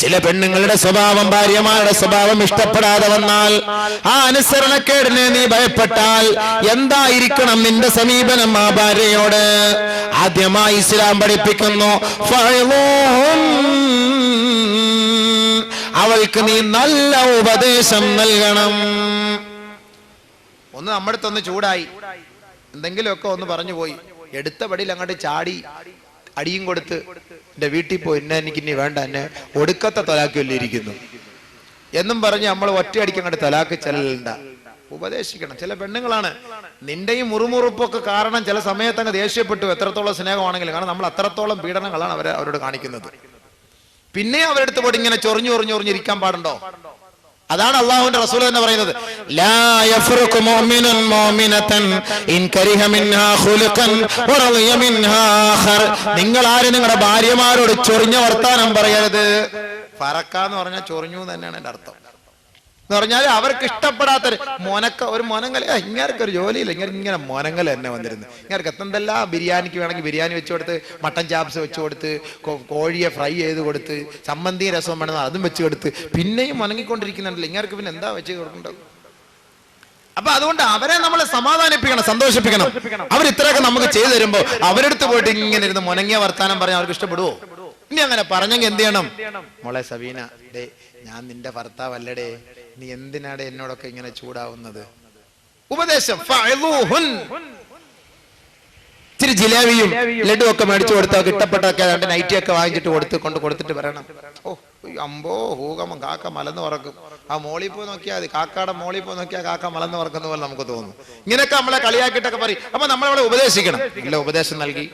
ചില പെണ്ണുങ്ങളുടെ സ്വഭാവം ഭാര്യമാരുടെ സ്വഭാവം ഇഷ്ടപ്പെടാതെ വന്നാൽ ആ അനുസരണക്കേടിനെ നീ ഭയപ്പെട്ടാൽ എന്തായിരിക്കണം നിന്റെ സമീപനം ആ ഭാര്യയോട്? ആദ്യമായി ഇസ്ലാം പഠിപ്പിക്കുന്നു, അവൾക്ക് നീ നല്ല ഉപദേശം നൽകണം. ഒന്ന് നമ്മുടെ അടുത്തൊന്ന് ചൂടായി എന്തെങ്കിലുമൊക്കെ ഒന്ന് പറഞ്ഞു പോയി, എടുത്ത പടിയിൽ അങ്ങോട്ട് ചാടി അടിയും കൊടുത്ത് എന്റെ വീട്ടിൽ പോയി എനിക്ക് ഇനി വേണ്ട, എന്നെ ഒടുക്കത്തെ തലാക്കല്ലേ ഇരിക്കുന്നു എന്നും പറഞ്ഞ് നമ്മൾ ഒറ്റയടിക്ക് അങ്ങോട്ട് തലാക്ക് ചെല്ലണ്ട. ഉപദേശിക്കണം. ചില പെണ്ണുങ്ങളാണ് നിന്റെയും മുറുമുറുപ്പൊക്കെ കാരണം ചില സമയത്ത് അങ്ങ് ദേഷ്യപ്പെട്ടു, എത്രത്തോളം സ്നേഹമാണെങ്കിലും, കാരണം നമ്മൾ അത്രത്തോളം പീഡനങ്ങളാണ് അവരോട് കാണിക്കുന്നത്. പിന്നെ അവരെടുത്ത് പോയിട്ട് ഇങ്ങനെ ചൊറിഞ്ഞിരിക്കാൻ പാടുണ്ടോ? അതാണ് അള്ളാഹുവിന്റെ റസൂൽ തന്നെ പറയുന്നത്, ലാ യഫ്റുഖു മുഅ്മിനുൻ മുഅ്മിനതൻ ഇൻ കരിഹ മിൻഹാ ഖുലുഖൻ വറളിയ മിൻഹാ ആഖർ. നിങ്ങൾ ആരും നിങ്ങളുടെ ഭാര്യമാരോട് ചൊറിഞ്ഞ വർത്താനം പറയരുത്. ഫറക്കാന്ന് പറഞ്ഞാൽ ചൊറിഞ്ഞു തന്നെയാണ് എന്റെ അർത്ഥം. എന്ന് പറഞ്ഞാൽ അവർക്ക് ഇഷ്ടപ്പെടാത്ത ഒരു മോനങ്കല, ഇങ്ങനൊരു ജോലിയില്ല, ഇങ്ങനെ മോനങ്കല തന്നെ വന്നിരുന്നു. ഇങ്ങനെ എന്തെല്ലാം ബിരിയാണിക്ക് വേണമെങ്കിൽ ബിരിയാണി വെച്ചു കൊടുത്ത്, മട്ടൻ ചാപ്സ് വെച്ചു കൊടുത്ത്, കോഴിയെ ഫ്രൈ ചെയ്ത് കൊടുത്ത്, ചമ്മന്തി രസം വേണമെന്ന് അതും വെച്ച് കൊടുത്ത്, പിന്നെയും മുനങ്ങിക്കൊണ്ടിരിക്കുന്നുണ്ടല്ലോ. ഇങ്ങനൊക്കെ പിന്നെ എന്താ വെച്ച് കൊടുക്കേണ്ടത്? അപ്പൊ അതുകൊണ്ട് അവരെ നമ്മൾ സമാധാനിപ്പിക്കണം, സന്തോഷിപ്പിക്കണം. അവർ ഇത്രയൊക്കെ നമുക്ക് ചെയ്തു തരുമ്പോ അവരെടുത്ത് പോയിട്ട് ഇങ്ങനെ ഇരുന്ന് മുനങ്ങിയ വർത്താനം പറഞ്ഞാൽ അവർക്ക് ഇഷ്ടപ്പെടുവോ? ഇനി അങ്ങനെ പറഞ്ഞെങ്കിൽ എന്ത് ചെയ്യണം? മോളെ സബീന, ഡേ ഞാൻ നിന്റെ ഭർത്താവല്ലടേ, നീ എന്തിനാടെ എന്നോടൊക്കെ ഇങ്ങനെ ചൂടാവുന്നത്? ഉപദേശം. ഇച്ചിരി ജിലേബിയും ലഡു ഒക്കെ മേടിച്ചു കൊടുത്തൊക്കെ ഇഷ്ടപ്പെട്ടൊക്കെ രണ്ട് നൈറ്റിയൊക്കെ വാങ്ങിച്ചിട്ട് കൊടുത്തിട്ട് പറയണം, ഓ അമ്പോ ഹൂകമം കാക്ക മലന്ന് പറക്കും. ആ മോളിൽ പോയി നോക്കിയാൽ മതി, കാക്കയുടെ മോളിൽ പോയി നോക്കിയാൽ കാക്ക മലന്ന് പറക്കുന്ന പോലെ നമുക്ക് തോന്നുന്നു. ഇങ്ങനെയൊക്കെ നമ്മളെ കളിയാക്കിയിട്ടൊക്കെ പറയും. അപ്പൊ നമ്മളവിടെ ഉപദേശിക്കണം. നല്ല ഉപദേശം നൽകി,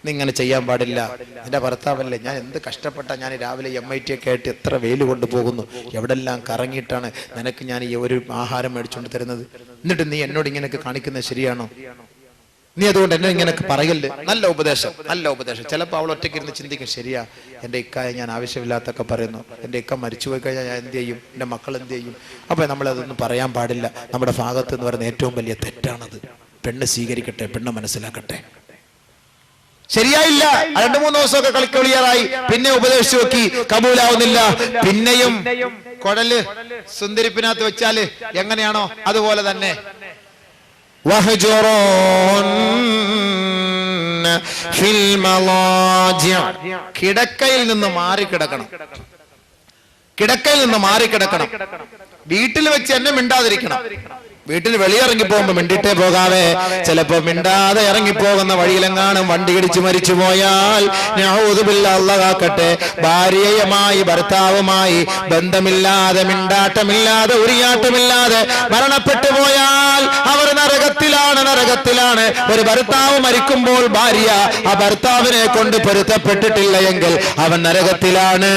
നീ ഇങ്ങനെ ചെയ്യാൻ പാടില്ല, എന്റെ ഭർത്താവല്ലേ, ഞാൻ എന്ത് കഷ്ടപ്പെട്ട ഞാൻ രാവിലെ MIT ഒക്കെ ആയിട്ട് എത്ര വെയിൽ കൊണ്ടുപോകുന്നു, എവിടെല്ലാം കറങ്ങിയിട്ടാണ് നിനക്ക് ഞാൻ ഈ ഒരു ആഹാരം മേടിച്ചുകൊണ്ട് തരുന്നത്, എന്നിട്ട് നീ എന്നോട് ഇങ്ങനെയൊക്കെ കാണിക്കുന്നത് ശരിയാണോ? നീ അതുകൊണ്ട് എന്നെ ഇങ്ങനെയൊക്കെ പറയല്ലേ. നല്ല ഉപദേശം. ചിലപ്പോൾ അവൾ ഒറ്റയ്ക്ക് ഇരുന്ന് ചിന്തിക്കും, ശരിയാ, എൻ്റെ ഇക്കായ ഞാൻ ആവശ്യമില്ലാത്തൊക്കെ പറയുന്നു, എൻ്റെ ഇക്ക മരിച്ചുപോയി കഴിഞ്ഞാൽ ഞാൻ എന്ത് ചെയ്യും, എൻ്റെ മക്കൾ എന്ത് ചെയ്യും? അപ്പൊ നമ്മളതൊന്നും പറയാൻ പാടില്ല. നമ്മുടെ ഭാഗത്ത് എന്ന് പറയുന്ന ഏറ്റവും വലിയ തെറ്റാണത്. പെണ്ണ് സ്വീകരിക്കട്ടെ, പെണ്ണ് മനസ്സിലാക്കട്ടെ. ശരിയായില്ല, 2-3 ദിവസമൊക്കെ കളിക്കളിയാറായി, പിന്നെ ഉപദേശിച്ചു നോക്കി, കബൂലാവുന്നില്ല. പിന്നെയും കുഴല് സുന്ദരിപ്പിനകത്ത് വെച്ചാല് എങ്ങനെയാണോ അതുപോലെ തന്നെ കിടക്കയിൽ നിന്ന് മാറിക്കിടക്കണം. വീട്ടിൽ വെച്ച് എന്നെ മിണ്ടാതിരിക്കണം. വീട്ടിൽ വെളിയിറങ്ങി പോകുമ്പോ മിണ്ടിട്ടേ പോകാവേ. ചിലപ്പോ മിണ്ടാതെ ഇറങ്ങിപ്പോകുന്ന വഴിയിലെങ്ങാനും വണ്ടി ഇടിച്ച് മരിച്ചു പോയാൽ അല്ലാഹു കാക്കട്ടെ, ഭാര്യയുമായി ഭർത്താവുമായി ബന്ധമില്ലാതെ, മിണ്ടാട്ടമില്ലാതെ, ഉരിയാട്ടമില്ലാതെ മരണപ്പെട്ടു പോയാൽ അവർ നരകത്തിലാണ്. ഒരു ഭർത്താവ് മരിക്കുമ്പോൾ ഭാര്യ ആ ഭർത്താവിനെ കൊണ്ട് പൊരുത്തപ്പെട്ടിട്ടില്ല എങ്കിൽ അവൻ നരകത്തിലാണ്.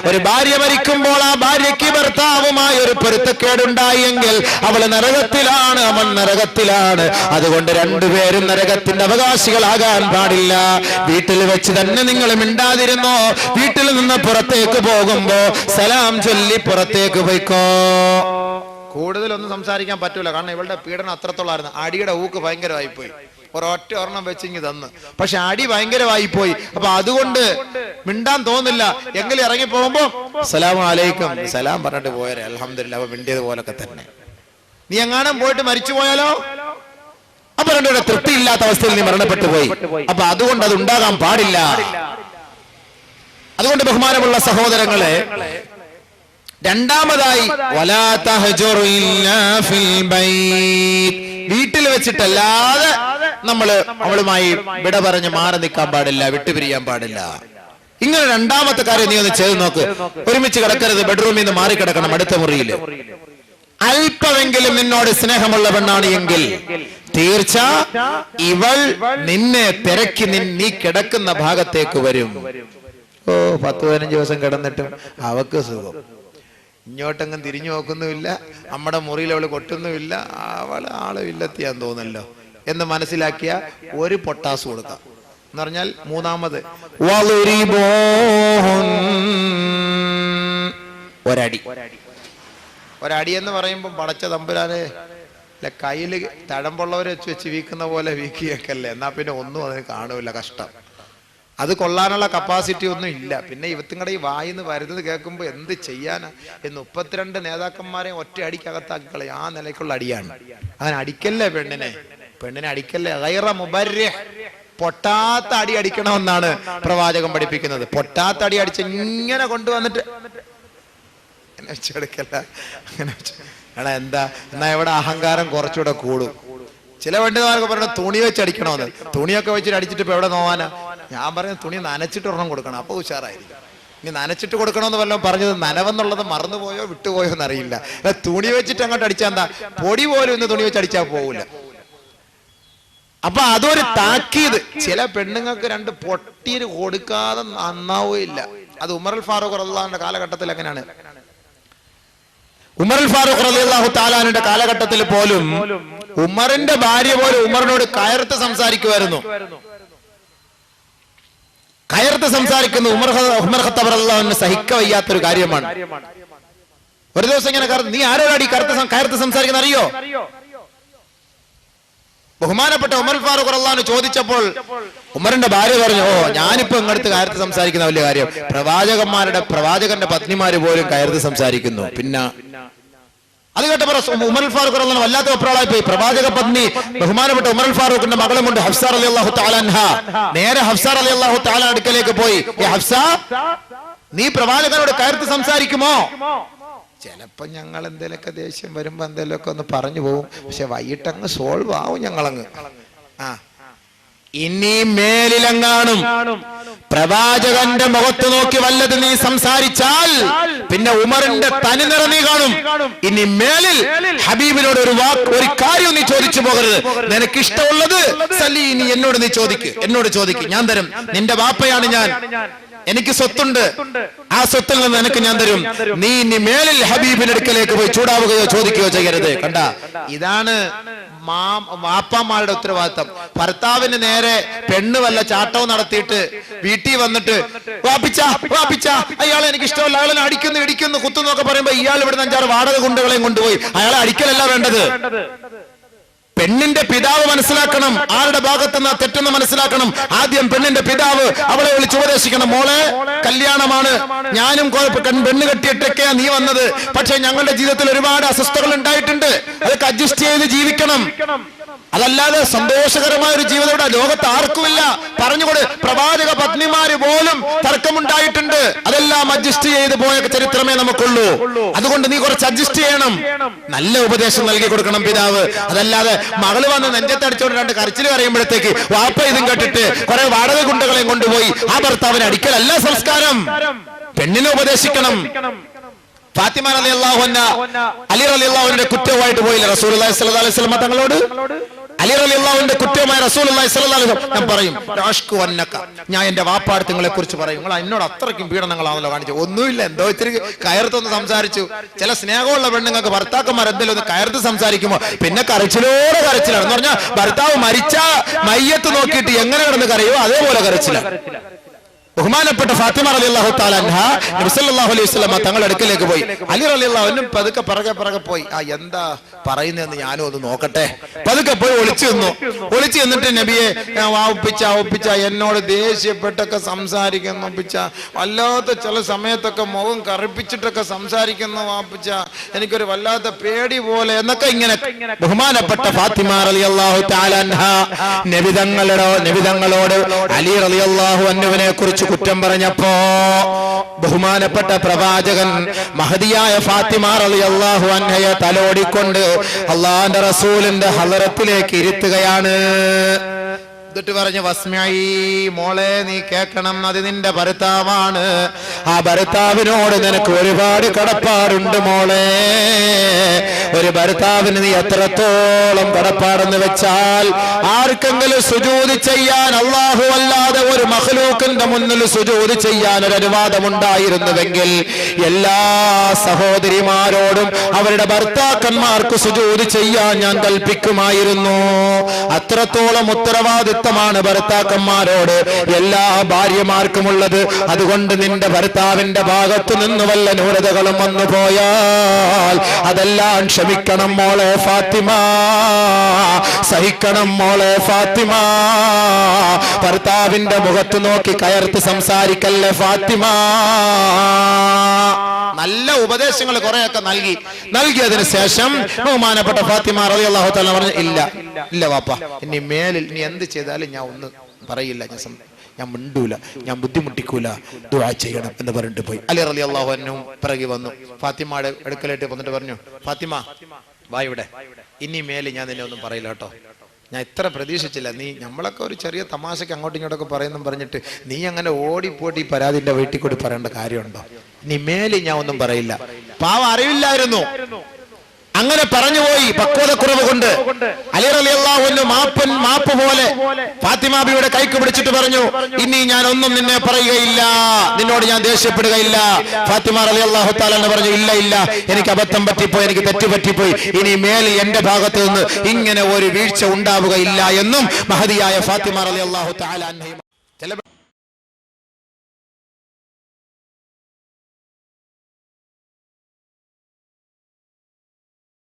ഒരു ഭാര്യ മരിക്കുമ്പോൾ ആ ഭാര്യയ്ക്ക് ഭർത്താവുമായി ഒരു പൊരുത്തക്കേടുണ്ടായി എങ്കിൽ അവൾ നരകത്തിലാണ്, അവൻ നരകത്തിലാണ്. അതുകൊണ്ട് രണ്ടുപേരും നരകത്തിന്റെ അവകാശികളാകാൻ പാടില്ല. വീട്ടിൽ വെച്ച് തന്നെ നിങ്ങൾ മിണ്ടാതിരുന്നോ. വീട്ടിൽ നിന്ന് പുറത്തേക്ക് പോകുമ്പോ സലാം ചൊല്ലി പുറത്തേക്ക് പോയിക്കോ. കൂടുതലൊന്നും സംസാരിക്കാൻ പറ്റൂല, കാരണം ഇവളുടെ പീഡനം അത്രത്തോളായിരുന്നു. അടിയുടെ ഊക്ക് ഭയങ്കരമായി പോയി. ഒരൊറ്റ ഒരെണ്ണം വെച്ചിങ്ങി തന്ന്, പക്ഷെ അടി ഭയങ്കരമായി പോയി. അപ്പൊ അതുകൊണ്ട് മിണ്ടാൻ തോന്നില്ല. എങ്കിലും ഇറങ്ങി പോകുമ്പോ അസ്സലാമു അലൈക്കും സലാം പറഞ്ഞിട്ട് പോയാലേ അൽഹംദുലില്ലാഹ്, അപ്പൊ മിണ്ടിയത് പോലൊക്കെ തന്നെ. നീ എങ്ങാനും പോയിട്ട് മരിച്ചു പോയാലോ, അപ്പൊ രണ്ടുപേരുടെ തൃപ്തിയില്ലാത്ത അവസ്ഥയിൽ നീ മരണപ്പെട്ടു പോയി. അപ്പൊ അതുകൊണ്ട് അത് ഉണ്ടാകാൻ പാടില്ല. അതുകൊണ്ട് ബഹുമാനമുള്ള സഹോദരങ്ങളെ, രണ്ടാമതായി വലാ തഹ്ജുറു ഇല്ലാ ഫിൽ ബൈത്ത്, വീട്ടിൽ വെച്ചിട്ടല്ലാതെ അവളുമായി വിട പറഞ്ഞ് മാറി നിൽക്കാൻ പാടില്ല, വിട്ടുപിരിയാൻ പാടില്ല. ഇങ്ങനെ രണ്ടാമത്തെ കാര്യം നീ ഒന്ന് ചെയ്ത് നോക്ക്. ഒരുമിച്ച് കിടക്കരുത്, ബെഡ്റൂമിൽ നിന്ന് മാറി കിടക്കണം, അടുത്ത മുറിയിൽ. അല്പമെങ്കിലും നിന്നോട് സ്നേഹമുള്ള പെണ്ണാണ് എങ്കിൽ തീർച്ച ഇവൾ നിന്നെ തിരക്കി നീ കിടക്കുന്ന ഭാഗത്തേക്ക് വരും. 10-15 ദിവസം കിടന്നിട്ടും അവക്ക് സുഖം, ഇങ്ങോട്ടെങ്ങും തിരിഞ്ഞു നോക്കുന്നുമില്ല, നമ്മുടെ മുറിയിൽ അവള് കൊട്ടുന്നുമില്ല, അവള് ആള് ഇല്ലെത്തിയാൻ തോന്നല്ലോ എന്ന് മനസ്സിലാക്കിയ ഒരു പൊട്ടാസ് കൊടുക്കാം. എന്ന് പറഞ്ഞാൽ മൂന്നാമത് ഒരടി എന്ന് പറയുമ്പോൾ പടച്ച തമ്പുരാനെ, കയ്യില് തഴമ്പുള്ളവരെ വെച്ച് വീക്കുന്ന പോലെ വീക്കിയൊക്കെയല്ലേ, എന്നാ പിന്നെ ഒന്നും അതിന് കാണൂല, കഷ്ടം. അത് കൊള്ളാനുള്ള കപ്പാസിറ്റി ഒന്നും ഇല്ല. പിന്നെ ഇവത്തിങ്ങളുടെ ഈ വായിന്ന് വരുന്നത് കേൾക്കുമ്പോൾ എന്ത് ചെയ്യാനാ എന്ന് 32 നേതാക്കന്മാരെ ഒറ്റ അടിക്കകത്താക്കി കളയും. ആ നിലയ്ക്കുള്ള അടിയാണ്. അങ്ങനെ അടിക്കല്ലേ പെണ്ണിനെ അടിക്കല്ലേ. ഗൈറ മുബർരിഹ്, പൊട്ടാത്ത അടി അടിക്കണമെന്നാണ് പ്രവാചകൻ പഠിപ്പിക്കുന്നത്. പൊട്ടാത്ത അടി അടിച്ച് ഇങ്ങനെ കൊണ്ടുവന്നിട്ട് അങ്ങനെ വെച്ചെടുക്കല്ല. അങ്ങനെ എടാ എന്താ എന്നാ ഇവിടെ അഹങ്കാരം കുറച്ചുകൂടെ കൂടും. ചില പണ്ഡിതന്മാർക്ക് പറയുന്നത് തുണി വെച്ച് അടിക്കണമെന്ന്. തുണിയൊക്കെ വെച്ചിട്ട് അടിച്ചിട്ട് ഇപ്പൊ എവിടെ നോവാനാ? ഞാൻ പറയുന്നത് തുണി നനച്ചിട്ട് ഒരെണ്ണം കൊടുക്കണം, അപ്പൊ ഉഷാറായിരിക്കും. ഇനി നനച്ചിട്ട് കൊടുക്കണമെന്ന് വല്ലതും പറഞ്ഞത് നനവെന്നുള്ളത് മറന്നുപോയോ വിട്ടുപോയോ എന്നറിയില്ല. തുണി വെച്ചിട്ട് അങ്ങോട്ട് അടിച്ചാൽ എന്താ, പൊടി പോലും ഇന്ന് തുണി വെച്ച് അടിച്ചാൽ പോകില്ല. അപ്പൊ അതൊരു താക്കീത്. ചില പെണ്ണുങ്ങൾക്ക് 2 പൊട്ടീര് കൊടുക്കാതെ നന്നാവുകയില്ല. അത് ഉമറുൽ ഫാറൂഖ് റളിയല്ലാഹുവിന്റെ കാലഘട്ടത്തിൽ അങ്ങനെയാണ്. ഉമറുൽ ഫാറൂഖ് റളിയല്ലാഹു തആലാന്റെ കാലഘട്ടത്തിൽ പോലും ഉമറിന്റെ ഭാര്യ പോലും ഉമറിനോട് കയർത്ത് സംസാരിക്കുമായിരുന്നു. കയർത്ത് സംസാരിക്കുന്ന ഉമർ ഖത്താബ് റളിയല്ലാഹു അൻഹു സഹിക്ക വയ്യാത്തൊരു കാര്യമാണ്. ഒരു ദിവസം ഇങ്ങനെ നീ ആരോടാടി കയർത്ത് സംസാരിക്കുന്ന അറിയോ? ബഹുമാനപ്പെട്ട ഉമർ ഫാറൂഖ് റളിയല്ലാഹു അൻഹു ചോദിച്ചപ്പോൾ ഉമറിന്റെ ഭാര്യ പറഞ്ഞു, ഓ ഞാനിപ്പോ ഇങ്ങടുത്ത് കയർത്ത് സംസാരിക്കുന്ന വലിയ കാര്യം, പ്രവാചകന്റെ പത്നിമാര് പോലും കയർത്ത് സംസാരിക്കുന്നു. പിന്നെ അത് കേട്ടപ്പോൾ ഉമർ ഫാറൂഖ് റളിയല്ലാഹു അൻഹു വല്ലാത്ത ഒപ്രാളായി പോയി. പ്രവാചക പത്നി ബഹുമാനപ്പെട്ട ഉമർ ഫാറൂഖിന്റെ മകളും കൊണ്ട് ഹഫ്സ റളിയല്ലാഹു തആല അൻഹ നേരെ ഹഫ്സ റളിയല്ലാഹു തആല അടുക്കലേക്ക് പോയി. ഹഫ്സ, നീ പ്രവാചകനോട് കയർത്ത് സംസാരിക്കുമോ? ചിലപ്പോ ഞങ്ങൾ എന്തേലൊക്കെ ദേഷ്യം വരുമ്പോ എന്തേലൊക്കെ ഒന്ന് പറഞ്ഞു പോകും. പക്ഷെ വൈകിട്ടങ്ങ് സോൾവ് ആവും ഞങ്ങളങ്ങ്. ഇനി മേലിലെങ്ങാനും പ്രവാചകന്റെ മുഖത്ത് നോക്കി വല്ലത് നീ സംസാരിച്ചാൽ പിന്നെ ഉമറിന്റെ തനിനിറ നീ കാണും. ഇനി മേലിൽ ഹബീബിനോട് ഒരു കാര്യം നീ ചോദിച്ചു പോകരുത്. നിനക്ക് ഇഷ്ടമുള്ളത് സല്ലി, നീ എന്നോട് ചോദിക്ക്, ഞാൻ തരും. നിന്റെ വാപ്പയാണ് ഞാൻ, എനിക്ക് സ്വത്തുണ്ട്, ആ സ്വത്തിൽ നിന്ന് നിനക്ക് ഞാൻ തരും. നീ ഇനി മേലിൽ ഹബീബിന്റെ അടുക്കലേക്ക് പോയി ചൂടാവുകയോ ചോദിക്കുകയോ ചെയ്യരുത്. കണ്ട, ഇതാണ് വാപ്പമാരുടെ ഉത്തരവാദിത്തം. ഭർത്താവിന് നേരെ പെണ്ണ് വല്ല ചാട്ടവും നടത്തിയിട്ട് വീട്ടിൽ വന്നിട്ട് വാപ്പിച്ച അയാളെ എനിക്ക് ഇഷ്ടമല്ല, അയാളെ അടിക്കുന്നു ഇടിക്കുന്നു കുത്തുന്നു ഒക്കെ പറയുമ്പോ ഇയാൾ ഇവിടുന്ന് 5-6 വാടക ഗുണ്ടകളെയും കൊണ്ടുപോയി അയാളെ അടിക്കലല്ല വേണ്ടത്. പെണ്ണിന്റെ പിതാവ് മനസ്സിലാക്കണം ആരുടെ ഭാഗത്തുനിന്ന് തെറ്റെന്ന് മനസ്സിലാക്കണം. ആദ്യം പെണ്ണിന്റെ പിതാവ് അവളെ വിളിച്ച് ഉപദേശിക്കണം. മോളെ, കല്യാണമാണ്, ഞാനും പെണ്ണ് കെട്ടിയിട്ടൊക്കെയാ നീ വന്നത്, പക്ഷെ ഞങ്ങളുടെ ജീവിതത്തിൽ ഒരുപാട് അസ്വസ്ഥതകൾ ഉണ്ടായിട്ടുണ്ട്, അതൊക്കെ അഡ്ജസ്റ്റ് ചെയ്ത് ജീവിക്കണം. അതല്ലാതെ സന്തോഷകരമായ ഒരു ജീവിതം ഇവിടെ ലോകത്ത് ആർക്കുമില്ല. പറഞ്ഞുകൊണ്ട് പ്രവാചക പത്നിമാര് പോലും തർക്കമുണ്ടായിട്ടുണ്ട്, അതെല്ലാം അഡ്ജസ്റ്റ് ചെയ്ത് പോയ ചരിത്രമേ നമുക്കുള്ളൂ. അതുകൊണ്ട് നീ കുറച്ച് അഡ്ജസ്റ്റ് ചെയ്യണം. നല്ല ഉപദേശം നൽകി കൊടുക്കണം പിതാവ്. അതല്ലാതെ മകള് വന്ന് നെഞ്ചത്ത് അടിച്ചോണ്ട് 2 കരച്ചിൽ പറയുമ്പോഴത്തേക്ക് വാപ്പ ഇതും കേട്ടിട്ട് കുറെ വാടക ഗുണ്ടകളെയും കൊണ്ടുപോയി ആ ഭർത്താവിനെ അടിക്കലല്ല സംസ്കാരം. പെണ്ണിനെ ഉപദേശിക്കണം. ഫാത്തിമ റളിയല്ലാഹു അൻഹ അലി റളിയല്ലാഹു അൻഹുവിന്റെ കുറ്റവുമായിട്ട് പോയില്ല റസൂലുള്ളാഹി സ്വല്ലല്ലാഹു അലൈഹി വസല്ലം തങ്ങളോട്. അലി റളിയല്ലാഹു അൻഹുവിന്റെ കുറ്റവുമായി റസൂലുള്ളാഹി സ്വല്ലല്ലാഹു അലൈഹി വസല്ലം ഞാൻ പറയും, രാഷ്കു വന്നക, ഞാൻ എന്റെ വാപ്പാടത്തുങ്ങളെ കുറിച്ച് പറയും, നിങ്ങൾ എന്നോട് അത്രയ്ക്കും പീഡനങ്ങളാണല്ലോ കാണിച്ചു. ഒന്നുമില്ല, എന്തോ ഇത്തിരി കയർത്തൊന്ന് സംസാരിച്ചു. ചില സ്നേഹമുള്ള പെണ്ണുങ്ങൾക്ക് ഭർത്താക്കന്മാർ എന്തെങ്കിലും ഒന്ന് കയർത്ത് സംസാരിക്കുമ്പോ പിന്നെ കരച്ചിലാണ് എന്ന് പറഞ്ഞാൽ ഭർത്താവ് മരിച്ച മയ്യത്ത് നോക്കിയിട്ട് എങ്ങനെ കിടന്ന് കരയോ അതേപോലെ കരച്ചിലാണ്. ബഹുമാനപ്പെട്ട ഫാത്തിമ റളിയല്ലാഹു തആല അൻഹ നബി സല്ലല്ലാഹു അലൈഹി വസല്ലം തങ്ങളുടെ അടുക്കലേക്ക് പോയി. അലി റളിയല്ലാഹു അൻഹു പതുക്കെ പിറകെ പോയി. എന്താ പറയുന്നതെന്ന് ഞാനും ഒന്ന് നോക്കട്ടെ. പതുക്കെ പോയി ഒളിച്ചു നിന്നിട്ട് നബിയെ, ഒപ്പിച്ച എന്നോട് ദേഷ്യപ്പെട്ടൊക്കെ സംസാരിക്കുന്നു, ഒപ്പിച്ച വല്ലാത്ത ചില സമയത്തൊക്കെ മുഖം കറുപ്പിച്ചിട്ടൊക്കെ സംസാരിക്കുന്നു, വാപ്പിച്ച എനിക്കൊരു വല്ലാത്ത പേടി പോലെ എന്നൊക്കെ ഇങ്ങനെ ബഹുമാനപ്പെട്ട ഫാത്തിമ റളിയല്ലാഹു തആല അൻഹ നബിതങ്ങളോട് അലി റളിയല്ലാഹു അൻഹുവിനെ കുറിച്ച് കുറ്റം പറഞ്ഞപ്പോ ബഹുമാനപ്പെട്ട പ്രവാചകൻ മഹദിയായ ഫാത്തിമ റളിയല്ലാഹു അൻഹയെ തലോടിക്കൊണ്ട് അല്ലാഹുവിന്റെ റസൂലിന്റെ ഹളറത്തിലേക്ക് ഇരുത്തുകയാണ്. എന്നിട്ട് പറഞ്ഞു, വസ്മഈ, മോളെ നീ കേൾക്കണം, അത് നിന്റെ ഭർത്താവാണ്, ആ ഭർത്താവിനോട് നിനക്ക് ഒരുപാട് കടപ്പാടുണ്ട് മോളെ. ഒരു ഭർത്താവിന് നീ എത്രത്തോളം കടപ്പാടെന്ന് വെച്ചാൽ, ആർക്കെങ്കിലും സുജൂദ് ചെയ്യാൻ അല്ലാഹു അല്ലാതെ ഒരു മഖ്ലൂക്കിന്റെ മുന്നിൽ സുജൂദ് ചെയ്യാൻ ഒരു അനുവാദമുണ്ടായിരുന്നുവെങ്കിൽ എല്ലാ സഹോദരിമാരോടും അവരുടെ ഭർത്താക്കന്മാർക്ക് സുജൂദ് ചെയ്യാൻ ഞാൻ കൽപ്പിക്കുമായിരുന്നു. അത്രത്തോളം ഉത്തരവാദിത്വം ഉത്തരവാദിത്തമാണ് ഭർത്താക്കന്മാരോട് എല്ലാ ഭാര്യമാർക്കുമുള്ളത്. അതുകൊണ്ട് നിന്റെ ഭർത്താവിന്റെ ഭാഗത്തു നിന്ന് വല്ല ന്യൂനതകളും വന്നു പോയാൽ അതെല്ലാം ക്ഷമിക്കണം മോളെ ഫാത്തിമ, സഹിക്കണം മോളെ ഫാത്തിമ. ഭർത്താവിന്റെ മുഖത്ത് നോക്കി കയർത്ത് സംസാരിക്കല്ലേ ഫാത്തിമ. നല്ല ഉപദേശങ്ങൾ കുറെയൊക്കെ നൽകിയതിനു ശേഷം ബഹുമാനപ്പെട്ട ഫാത്തിമ റളിയല്ലാഹു തആല പറഞ്ഞു, ഇല്ല വാപ്പ, ഇനി മേലിൽ നീ എന്ത് ചെയ്താലും ഞാൻ ഒന്നും പറയില്ല, ഞാൻ മിണ്ടൂല, ഞാൻ ബുദ്ധിമുട്ടിക്കൂല, ദുആ ചെയ്യണം എന്ന് പറഞ്ഞിട്ട് പോയി. അലി റളിയല്ലാഹു അൻഹു പിറകി വന്നു, ഫാത്തിമയുടെ അടുക്കലായിട്ട് വന്നിട്ട് പറഞ്ഞു, ഫാത്തിമ വാ ഇവിടെ, ഇനി മേലിൽ ഞാൻ നിന്നെ ഒന്നും പറയില്ല കേട്ടോ, ഞാൻ ഇത്ര പ്രതീക്ഷിച്ചില്ല. നീ നമ്മളൊക്കെ ഒരു ചെറിയ തമാശക്ക് അങ്ങോട്ടും ഇങ്ങോട്ടൊക്കെ പറയുന്നു പറഞ്ഞിട്ട് നീ അങ്ങനെ ഓടിപ്പോട്ടി പരാതിന്റെ വീട്ടിൽ കൂടി പറയേണ്ട കാര്യമുണ്ടോ? നീ മേലിൽ ഞാൻ ഒന്നും പറയില്ല. പാവം അറിവില്ലായിരുന്നു, അങ്ങനെ പറഞ്ഞുപോയി പക്വതക്കുറവ് കൊണ്ട്. അലി റളിയല്ലാഹു അൻഹു മാപ്പ് പോലെ ഫാത്തിമ ബിയുടെ കൈക്ക് പിടിച്ചിട്ട് പറഞ്ഞു, ഇനി ഞാൻ ഒന്നും നിന്നെ പറയുകയില്ല, നിന്നോട് ഞാൻ ദേഷ്യപ്പെടുകയില്ല. ഫാത്തിമ റളിയല്ലാഹു തആല പറഞ്ഞു, ഇല്ല, എനിക്ക് അബദ്ധം പറ്റിപ്പോയി, എനിക്ക് തെറ്റ് പറ്റിപ്പോയി, ഇനി മേലിൽ എന്റെ ഭാഗത്ത് നിന്ന് ഇങ്ങനെ ഒരു വീഴ്ച ഉണ്ടാവുകയില്ല എന്നും മഹദിയായ ഫാത്തിമ റളിയല്ലാഹു തആല അൻഹ